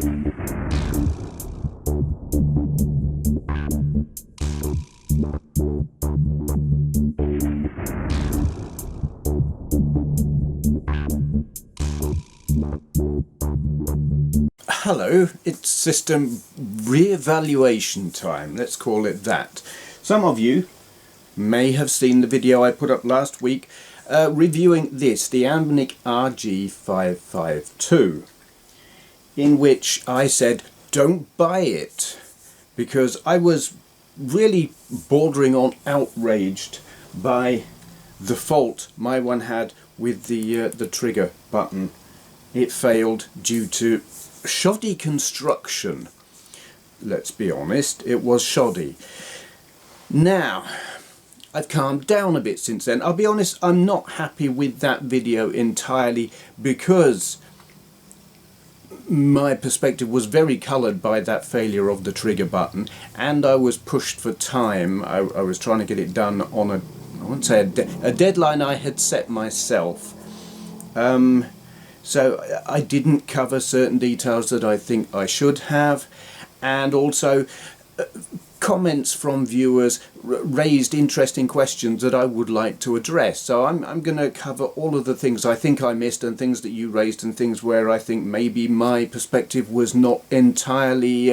Hello, it's system re-evaluation time, let's call it that. Some of you may have seen the video I put up last week reviewing this, the Anbernic RG552, in which I said don't buy it because I was really bordering on outraged by the fault my one had with the trigger button. It failed due to shoddy construction. Let's be honest, it was shoddy. Now, I've calmed down a bit since then. I'll be honest, I'm not happy with that video entirely because my perspective was very coloured by that failure of the trigger button, and I was pushed for time. I was trying to get it done on I wouldn't say a deadline I had set myself. So I didn't cover certain details that I think I should have, and also comments from viewers raised interesting questions that I would like to address. So I'm going to cover all of the things I think I missed and things that you raised and things where I think maybe my perspective was not entirely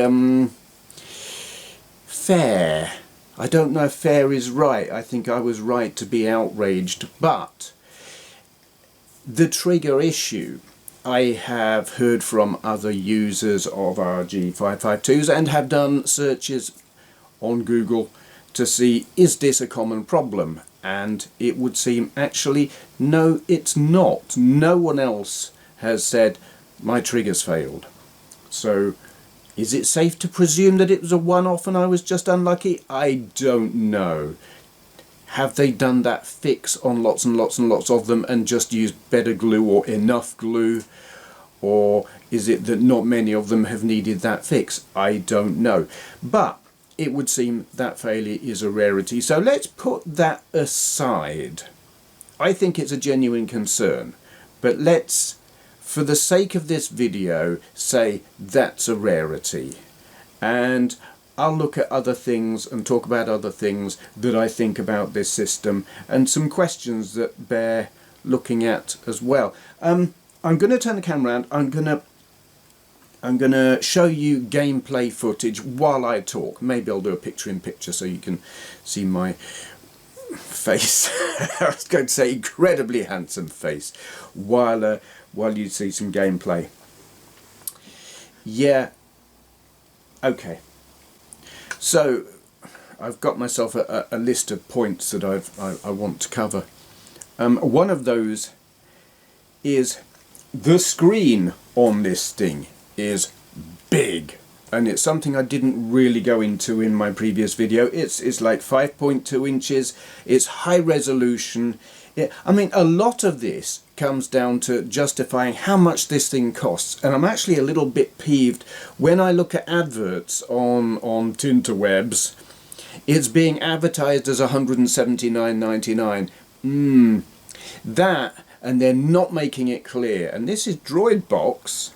fair. I don't know if fair is right. I think I was right to be outraged, but the trigger issue, I have heard from other users of RG552s and have done searches on Google to see, is this a common problem? And it would seem actually no, it's not. No one else has said my trigger's failed. So is it safe to presume that it was a one-off and I was just unlucky? I don't know. Have they done that fix on lots and lots and lots of them and just used better glue or enough glue? Or is it that not many of them have needed that fix? I don't know. But it would seem that failure is a rarity. So let's put that aside. I think it's a genuine concern. But let's, for the sake of this video, say that's a rarity. And I'll look at other things and talk about other things that I think about this system and some questions that bear looking at as well. I'm going to turn the camera around. I'm going to show you gameplay footage while I talk. Maybe I'll do a picture-in-picture so you can see my face. I was going to say incredibly handsome face while you see some gameplay. Yeah. Okay. So I've got myself a list of points that I want to cover. One of those is the screen on this thing is big, and it's something I didn't really go into in my previous video. It's like 5.2 inches. It's high resolution. I mean, a lot of this comes down to justifying how much this thing costs, and I'm actually a little bit peeved when I look at adverts on Tinterwebs. It's being advertised as $179.99. That, and they're not making it clear, and this is Droidbox.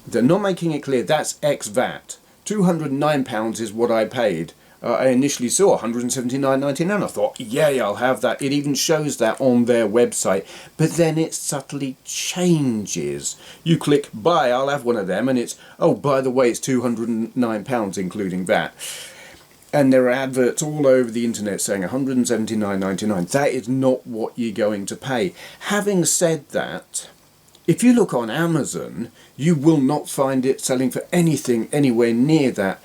They're not making it clear that's ex-VAT. £209 is what I paid. I initially saw $179.99. I thought, yay, I'll have that. It even shows that on their website. But then it subtly changes. You click buy, I'll have one of them, and it's, oh, by the way, it's £209 including VAT. And there are adverts all over the internet saying $179.99. That is not what you're going to pay. Having said that, if you look on Amazon, you will not find it selling for anything anywhere near that.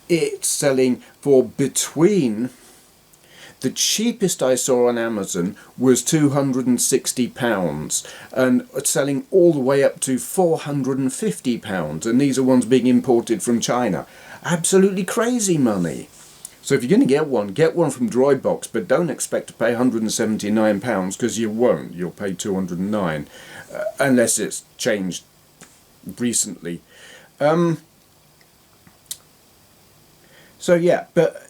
It's selling for between, the cheapest I saw on Amazon was £260 and selling all the way up to £450, and these are ones being imported from China. Absolutely crazy money. So if you're going to get one from Droidbox, but don't expect to pay £179 because you won't. You'll pay $209 unless it's changed recently. So yeah, but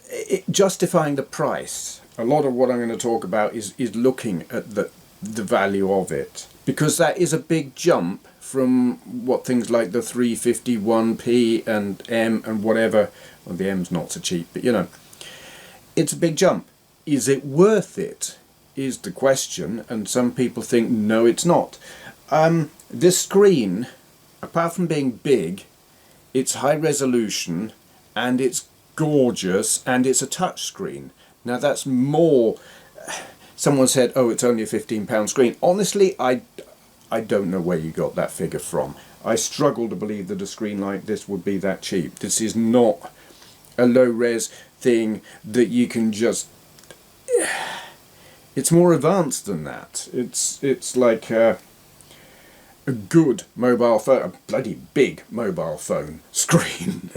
justifying the price, a lot of what I'm going to talk about is looking at the value of it, because that is a big jump from what things like the 351p and M and whatever. Well, the M's not so cheap, but you know, it's a big jump. Is it worth it, is the question, and some people think no, it's not. This screen, apart from being big, it's high resolution and it's gorgeous and it's a touch screen. Now that's more, someone said, oh, it's only a £15 screen. Honestly, I don't know where you got that figure from. I struggle to believe that a screen like this would be that cheap. This is not a low-res thing that you can just... It's more advanced than that. It's like a good mobile phone, a bloody big mobile phone screen.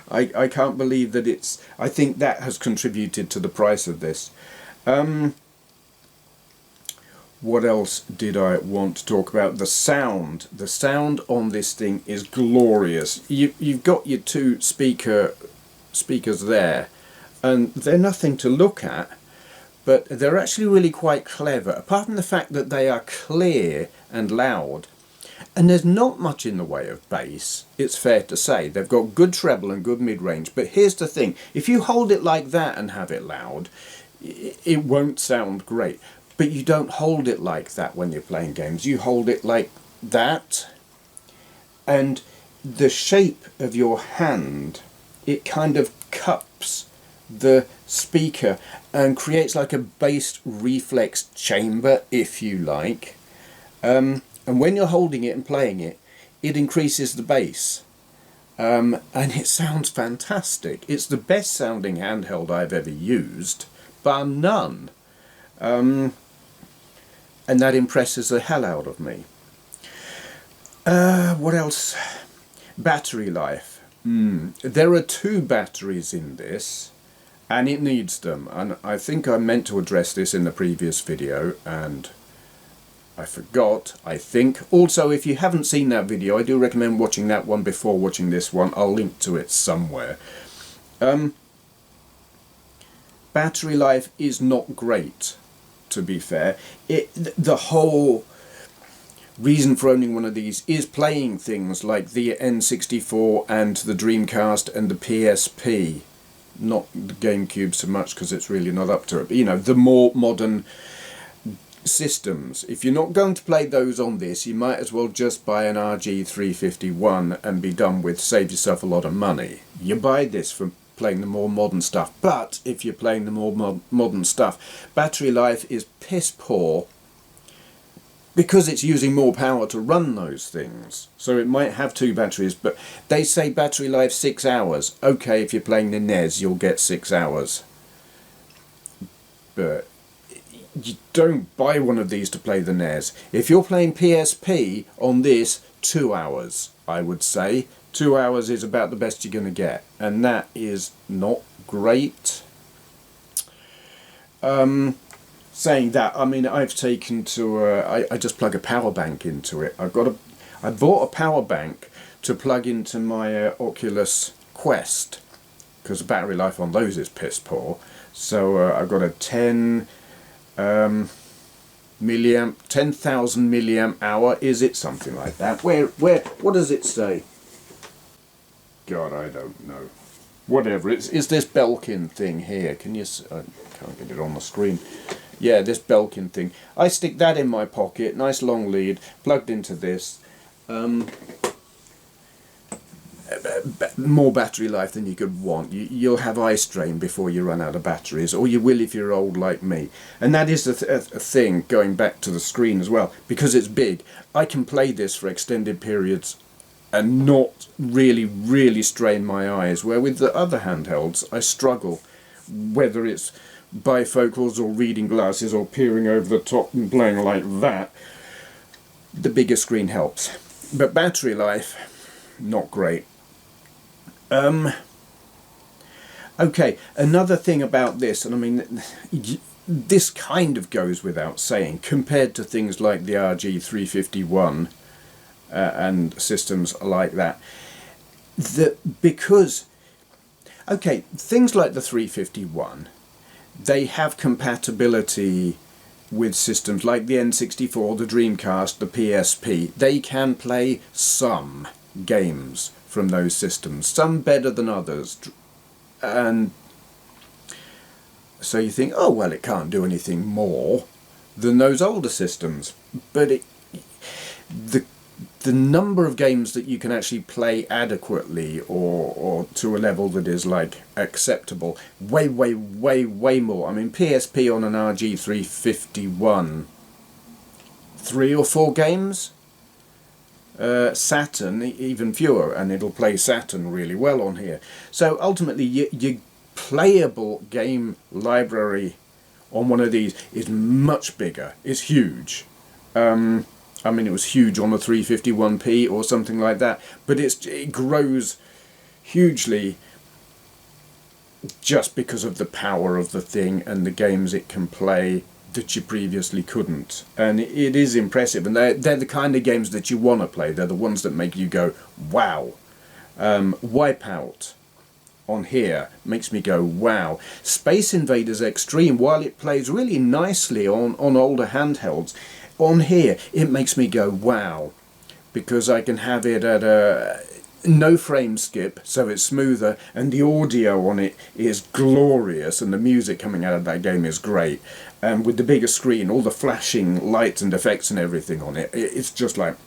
I can't believe that it's... I think that has contributed to the price of this. What else did I want to talk about? The sound. The sound on this thing is glorious. You've got your two speakers there, and they're nothing to look at, but they're actually really quite clever, apart from the fact that they are clear and loud. And there's not much in the way of bass, it's fair to say. They've got good treble and good mid-range, but here's the thing. If you hold it like that and have it loud, it won't sound great. But you don't hold it like that when you're playing games. You hold it like that, and the shape of your hand, it kind of cups the speaker and creates like a bass reflex chamber, if you like. And when you're holding it and playing it, it increases the bass. And it sounds fantastic. It's the best sounding handheld I've ever used, bar none. And that impresses the hell out of me. What else? Battery life. There are 2 batteries in this, and it needs them. And I think I meant to address this in the previous video, and I forgot, I think. Also, if you haven't seen that video, I do recommend watching that one before watching this one. I'll link to it somewhere. Battery life is not great, to be fair. The whole reason for owning one of these is playing things like the N64 and the Dreamcast and the PSP. Not the GameCube so much, because it's really not up to it, but you know, the more modern systems. If you're not going to play those on this, you might as well just buy an RG552 and be done with, save yourself a lot of money. You buy this for playing the more modern stuff, but if you're playing the more modern stuff, battery life is piss poor because it's using more power to run those things. So it might have 2 batteries, but they say battery life 6 hours. Okay, if you're playing the NES, you'll get 6 hours. But you don't buy one of these to play the NES. If you're playing PSP on this, 2 hours, I would say. 2 hours is about the best you're going to get, and that is not great. Saying that, I mean, I've taken to I just plug a power bank into it. I bought a power bank to plug into my Oculus Quest, because the battery life on those is piss poor. So I've got a 10,000 milliamp hour, is it? Something like that. What does it say? God, I don't know. Whatever, it's this Belkin thing here. Can you... I can't get it on the screen. Yeah, this Belkin thing. I stick that in my pocket, nice long lead, plugged into this. More battery life than you could want. You'll have eye strain before you run out of batteries, or you will if you're old like me. And that is a thing, going back to the screen as well, because it's big. I can play this for extended periods and not really strain my eyes, where with the other handhelds I struggle, whether it's bifocals or reading glasses or peering over the top and playing like that. The bigger screen helps, but battery life, not great. Okay, another thing about this, and I mean, this kind of goes without saying, compared to things like the RG351 and systems like that, because, okay, things like the 351, they have compatibility with systems like the N64, the Dreamcast, the PSP. They can play some games from those systems, some better than others, and so you think, oh well, it can't do anything more than those older systems, but the number of games that you can actually play adequately or to a level that is like acceptable, way more. I mean, PSP on an RG551, 3 or 4 games. Saturn, even fewer, and it'll play Saturn really well on here. So ultimately your playable game library on one of these is much bigger, it's huge. I mean, it was huge on the 351p or something like that, but it grows hugely just because of the power of the thing and the games it can play that you previously couldn't. And it is impressive, and they're the kind of games that you want to play. They're the ones that make you go, wow. Wipeout on here makes me go, wow. Space Invaders Extreme, while it plays really nicely on older handhelds, on here it makes me go, wow, because I can have it at a no frame skip, so it's smoother, and the audio on it is glorious, and the music coming out of that game is great. And with the bigger screen, all the flashing lights and effects and everything on it, it's just like,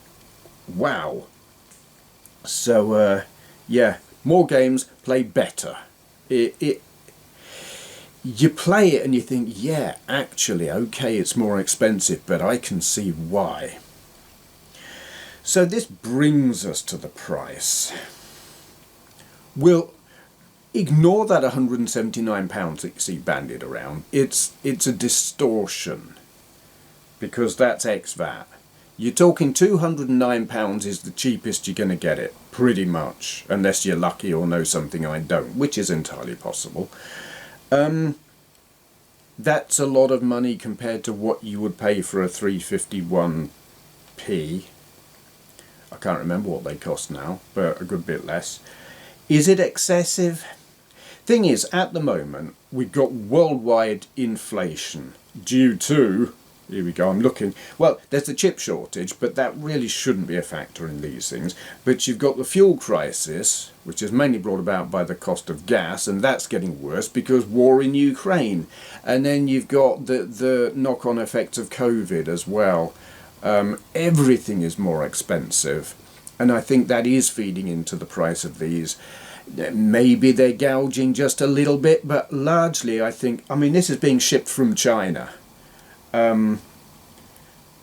wow. So yeah, more games, play better. You play it and you think, yeah, actually, okay, it's more expensive, but I can see why. So this brings us to the price. We'll ignore that £179 that you see bandied around. It's a distortion, because that's ex-VAT. You're talking £209 is the cheapest you're going to get it, pretty much, unless you're lucky or know something I don't, which is entirely possible. That's a lot of money compared to what you would pay for a 351p. I can't remember what they cost now, but a good bit less. Is it excessive? Thing is, at the moment, we've got worldwide inflation due to, here we go, I'm looking, well, there's the chip shortage, but that really shouldn't be a factor in these things. But you've got the fuel crisis, which is mainly brought about by the cost of gas, and that's getting worse because war in Ukraine. And then you've got the knock-on effects of COVID as well. Everything is more expensive, and I think that is feeding into the price of these. Maybe they're gouging just a little bit, but largely I think, I mean, this is being shipped from China.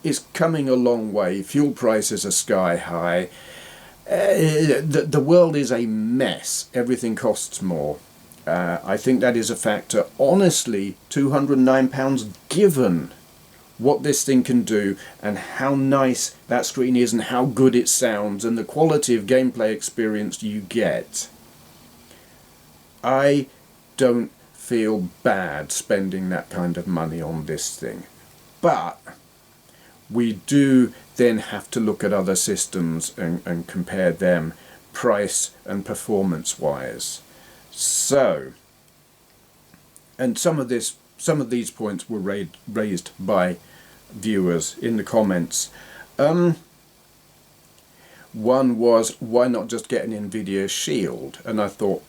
It's coming a long way. Fuel prices are sky high. The world is a mess. Everything costs more. I think that is a factor. Honestly, £209 given what this thing can do and how nice that screen is and how good it sounds and the quality of gameplay experience you get. I don't feel bad spending that kind of money on this thing. But we do then have to look at other systems and compare them price and performance wise. So, and some of these points were raised by viewers in the comments. One was, why not just get an NVIDIA Shield? And I thought,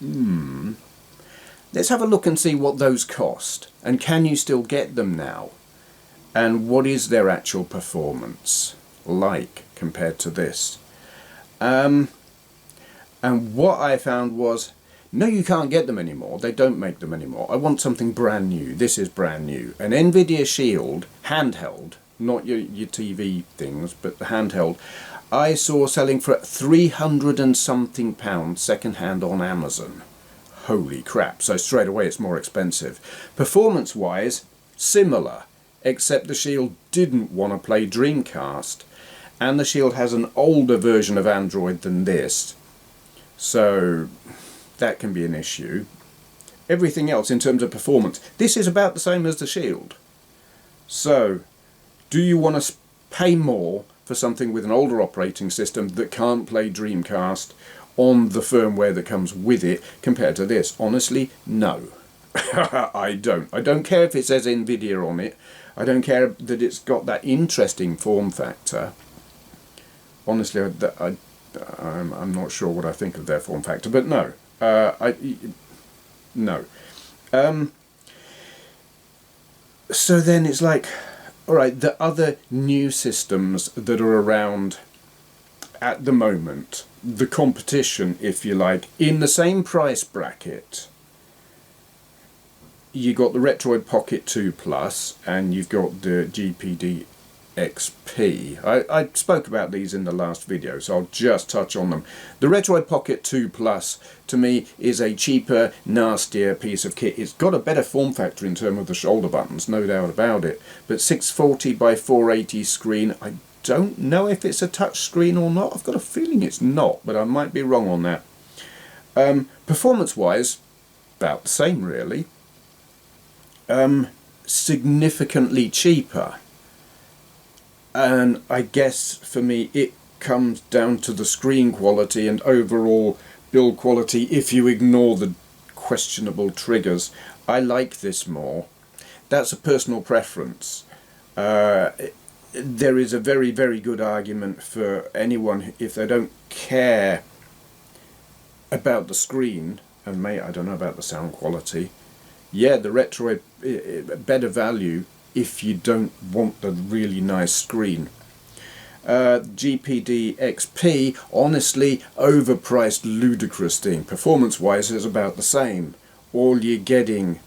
let's have a look and see what those cost, and can you still get them now? And what is their actual performance like compared to this? And what I found was, no, you can't get them anymore. They don't make them anymore. I want something brand new. This is brand new. An NVIDIA Shield, handheld, not your TV things, but the handheld, I saw selling for £300 and something second hand on Amazon. Holy crap. So straight away it's more expensive. Performance wise, similar. Except the Shield didn't want to play Dreamcast, and the Shield has an older version of Android than this, so that can be an issue. Everything else in terms of performance, this is about the same as the Shield. So, do you want to pay more for something with an older operating system that can't play Dreamcast on the firmware that comes with it compared to this? Honestly, no. I don't care if it says NVIDIA on it. I don't care that it's got that interesting form factor. Honestly, I'm not sure what I think of their form factor, but no, no. So then it's like, all right, the other new systems that are around at the moment, the competition, if you like, in the same price bracket. You got the Retroid Pocket 2 Plus, and you've got the GPD XP. I spoke about these in the last video, so I'll just touch on them. The Retroid Pocket 2 Plus, to me, is a cheaper, nastier piece of kit. It's got a better form factor in terms of the shoulder buttons, no doubt about it. But 640 by 480 screen, I don't know if it's a touch screen or not. I've got a feeling it's not, but I might be wrong on that. Performance-wise, about the same, really. Significantly cheaper. And I guess for me it comes down to the screen quality and overall build quality if you ignore the questionable triggers. I like this more. That's a personal preference. There is a very, very good argument for anyone, if they don't care about the screen, and I don't know about the sound quality, yeah, the Retroid, better value if you don't want the really nice screen. GPD XP, honestly, overpriced, ludicrous thing. Performance-wise, is about the same. All you're getting,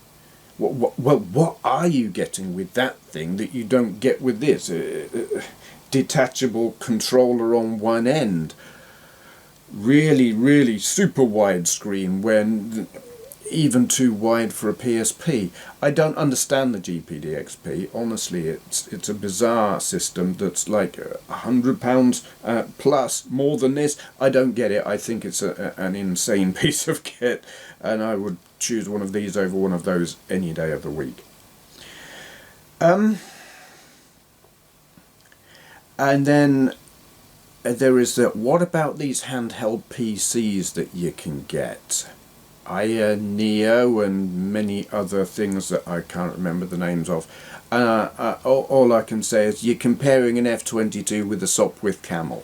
what are you getting with that thing that you don't get with this? Detachable controller on one end. Really, really super wide screen when even too wide for a PSP. I don't understand the GPD XP. Honestly, it's a bizarre system that's like £100 plus more than this. I don't get it. I think it's an insane piece of kit, and I would choose one of these over one of those any day of the week. And then there is that, what about these handheld PCs that you can get? Neo and many other things that I can't remember the names of. All I can say is you're comparing an F-22 with a Sopwith Camel.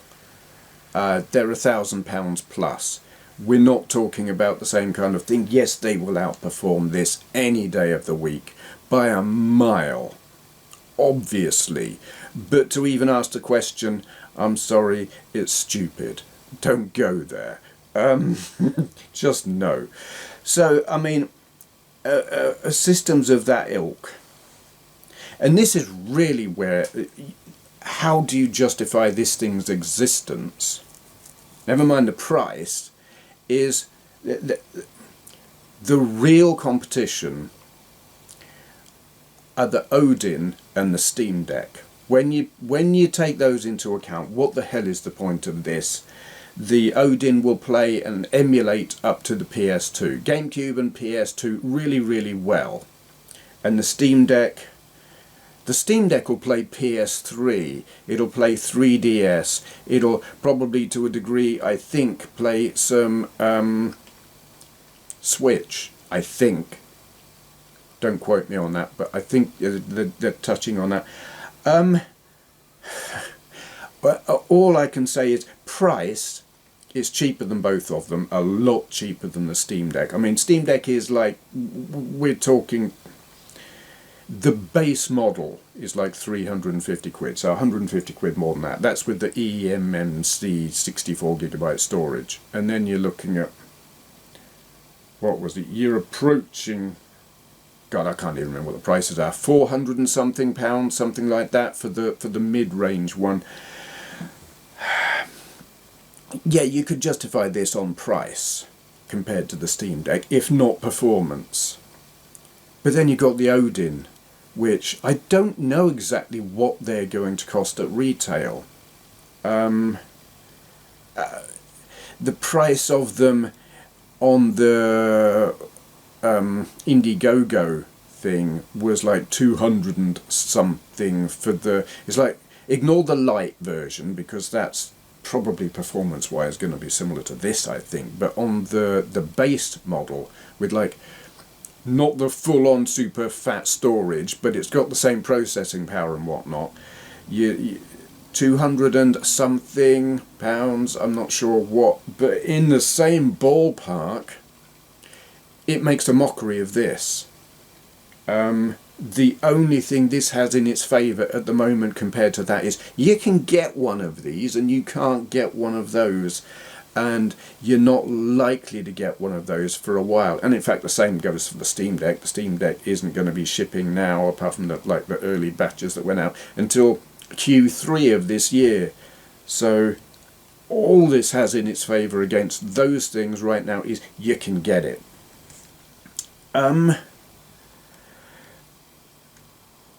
They're £1,000 plus. We're not talking about the same kind of thing. Yes, they will outperform this any day of the week by a mile, obviously. But to even ask the question, I'm sorry, it's stupid. Don't go there. Just no. So I mean, systems of that ilk, and this is really where, how do you justify this thing's existence, never mind the price, is the real competition are the Odin and the Steam Deck. When you take those into account, what the hell is the point of this? The Odin will play and emulate up to the PS2. GameCube and PS2 really, really well. And the Steam Deck will play PS3, it'll play 3DS, it'll probably to a degree, I think, play some Switch, I think. Don't quote me on that, but I think they're touching on that. But all I can say is price is cheaper than both of them, a lot cheaper than the Steam Deck. I mean, Steam Deck is like, we're talking, the base model is like 350 quid, so 150 quid more than that. That's with the eMMC 64GB storage. And then you're looking at, what was it, you're approaching, God, I can't even remember what the prices are, 400 and something pounds, something like that for the mid-range one. Yeah, you could justify this on price compared to the Steam Deck, if not performance. But then you got the Odin, which I don't know exactly what they're going to cost at retail. The price of them on the Indiegogo thing was like 200 and something for the, it's like, ignore the light version because that's probably performance wise going to be similar to this, I think, but on the base model with like not the full-on super fat storage, but it's got the same processing power and whatnot. 200 and something pounds, I'm not sure what, but in the same ballpark, it makes a mockery of this. The only thing this has in its favour at the moment compared to that is you can get one of these and you can't get one of those, and you're not likely to get one of those for a while. And in fact the same goes for the Steam Deck. The Steam Deck isn't going to be shipping now, apart from the early batches that went out, until Q3 of this year. So all this has in its favour against those things right now is you can get it.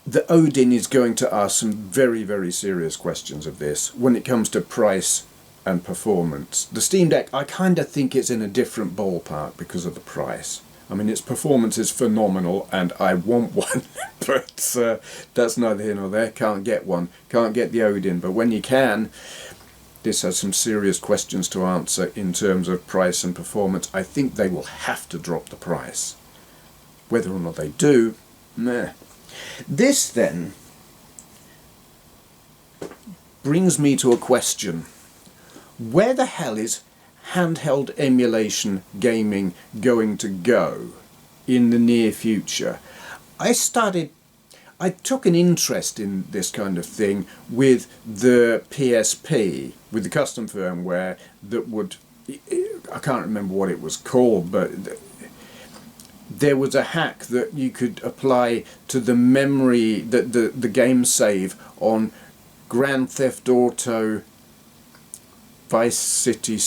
The Odin is going to ask some very, very serious questions of this when it comes to price and performance. The Steam Deck, I kind of think it's in a different ballpark because of the price. I mean, its performance is phenomenal and I want one, but that's neither here nor there. Can't get one, can't get the Odin, but when you can, this has some serious questions to answer in terms of price and performance. I think they will have to drop the price. Whether or not they do, meh. This then brings me to a question. Where the hell is handheld emulation gaming going to go in the near future? I took an interest in this kind of thing with the PSP, with the custom firmware that would, I can't remember what it was called, but there was a hack that you could apply to the memory, the game save on Grand Theft Auto Vice City,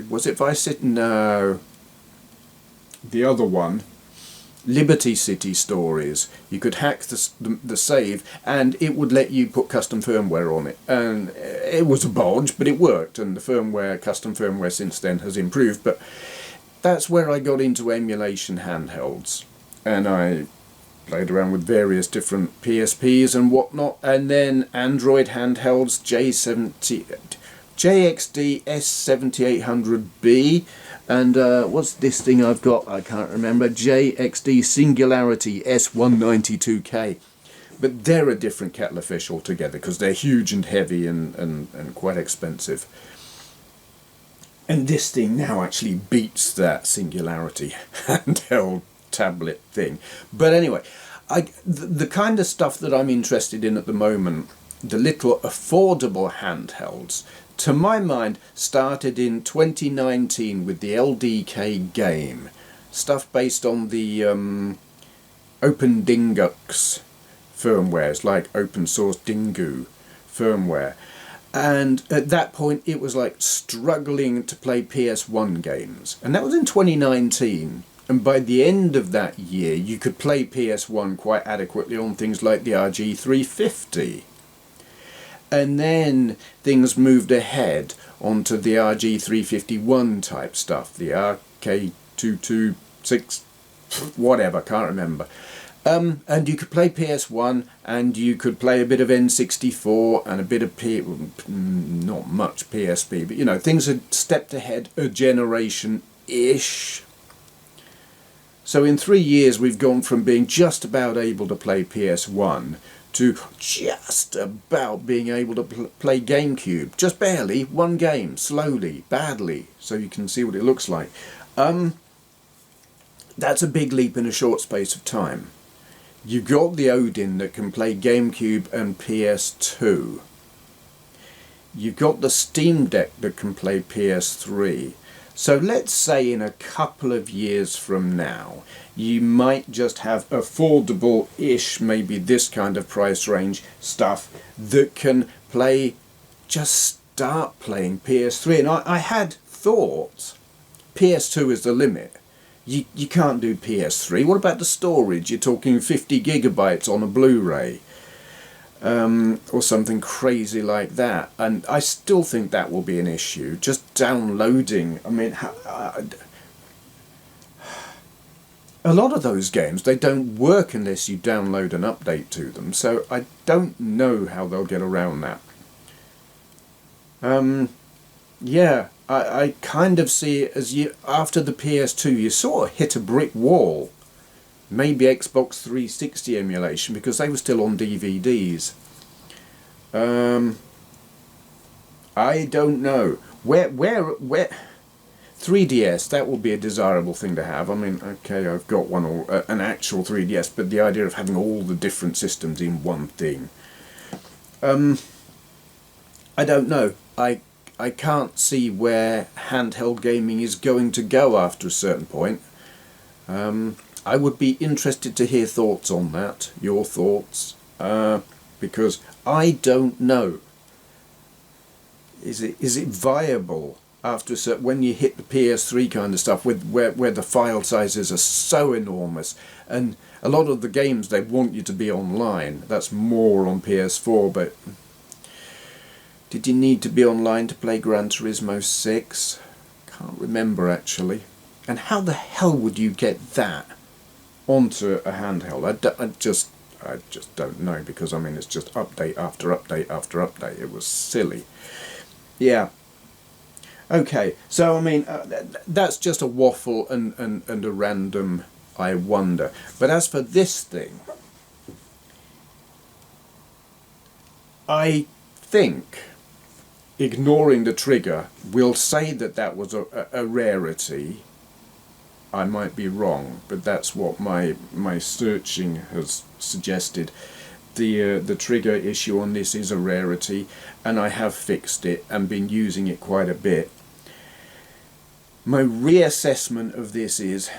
was it Vice City? No, the other one, Liberty City Stories. You could hack the save and it would let you put custom firmware on it, and it was a bodge, but it worked, and the custom firmware since then has improved. But that's where I got into emulation handhelds, and I played around with various different PSPs and whatnot, and then Android handhelds, JXD S7800B, and what's this thing I've got? I can't remember. JXD Singularity S192K. But they're a different kettle of fish altogether because they're huge and heavy and quite expensive. And this thing now actually beats that Singularity handheld tablet thing. But anyway, the kind of stuff that I'm interested in at the moment, the little affordable handhelds, to my mind, started in 2019 with the LDK game. Stuff based on the Open Dingux firmwares, like open source Dingu firmware. And at that point it was like struggling to play PS1 games, and that was in 2019, and by the end of that year you could play PS1 quite adequately on things like the RG552, and then things moved ahead onto the RG351 type stuff, the RK226 whatever, can't remember. And you could play PS1, and you could play a bit of N64 and a bit of not much PSP, but you know, things had stepped ahead a generation-ish. So in 3 years we've gone from being just about able to play PS1 to just about being able to play GameCube. Just barely, one game, slowly, badly, so you can see what it looks like. That's a big leap in a short space of time. You've got the Odin that can play GameCube and PS2. You've got the Steam Deck that can play PS3. So let's say in a couple of years from now, you might just have affordable-ish, maybe this kind of price range stuff that can play, just start playing PS3. And I had thought PS2 is the limit. You can't do PS3. What about the storage? You're talking 50 gigabytes on a Blu-ray, or something crazy like that. And I still think that will be an issue. Just downloading. I mean, a lot of those games, they don't work unless you download an update to them. So I don't know how they'll get around that. Yeah. I kind of see it as after the PS2 you sort of hit a brick wall maybe Xbox 360 emulation, because they were still on DVDs. I don't know. Where 3DS, that would be a desirable thing to have. I mean, okay, I've got one, or an actual 3DS, but the idea of having all the different systems in one thing. I don't know. I can't see where handheld gaming is going to go after a certain point. I would be interested to hear thoughts on that, your thoughts, because I don't know. Is it viable after a certain, when you hit the PS3 kind of stuff, with where the file sizes are so enormous, and a lot of the games they want you to be online. That's more on PS4, but did you need to be online to play Gran Turismo 6? Can't remember actually. And how the hell would you get that onto a handheld? I just don't know, because I mean it's just update after update after update. It was silly. Yeah. Okay, so I mean that's just a waffle and a random I wonder. But as for this thing, I think, ignoring the trigger, we'll say that that was a rarity. I might be wrong, but that's what my searching has suggested. The trigger issue on this is a rarity, and I have fixed it and been using it quite a bit. My reassessment of this is,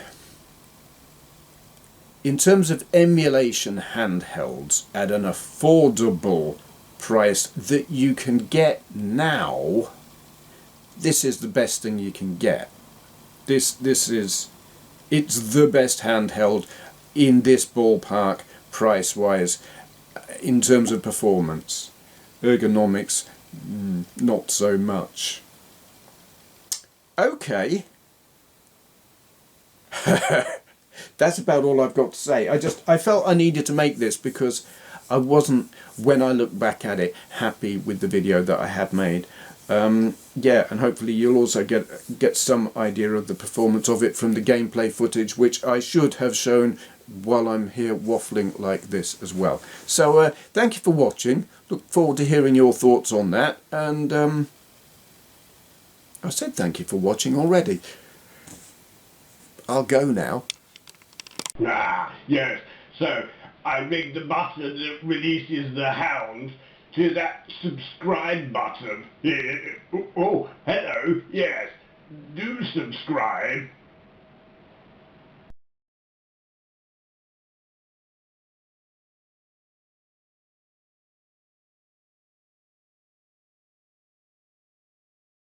in terms of emulation handhelds at an affordable price that you can get now, this is the best thing you can get. It's the best handheld in this ballpark, price wise, in terms of performance. Ergonomics, not so much. Okay. That's about all I've got to say. I felt I needed to make this because I wasn't, when I look back at it, happy with the video that I have made. Yeah, and hopefully you'll also get some idea of the performance of it from the gameplay footage, which I should have shown while I'm here waffling like this as well. So thank you for watching. Look forward to hearing your thoughts on that, and I said thank you for watching already. I'll go now. Ah, yes. So, I rigged the button that releases the hound to that subscribe button. Oh, hello, yes. Do subscribe.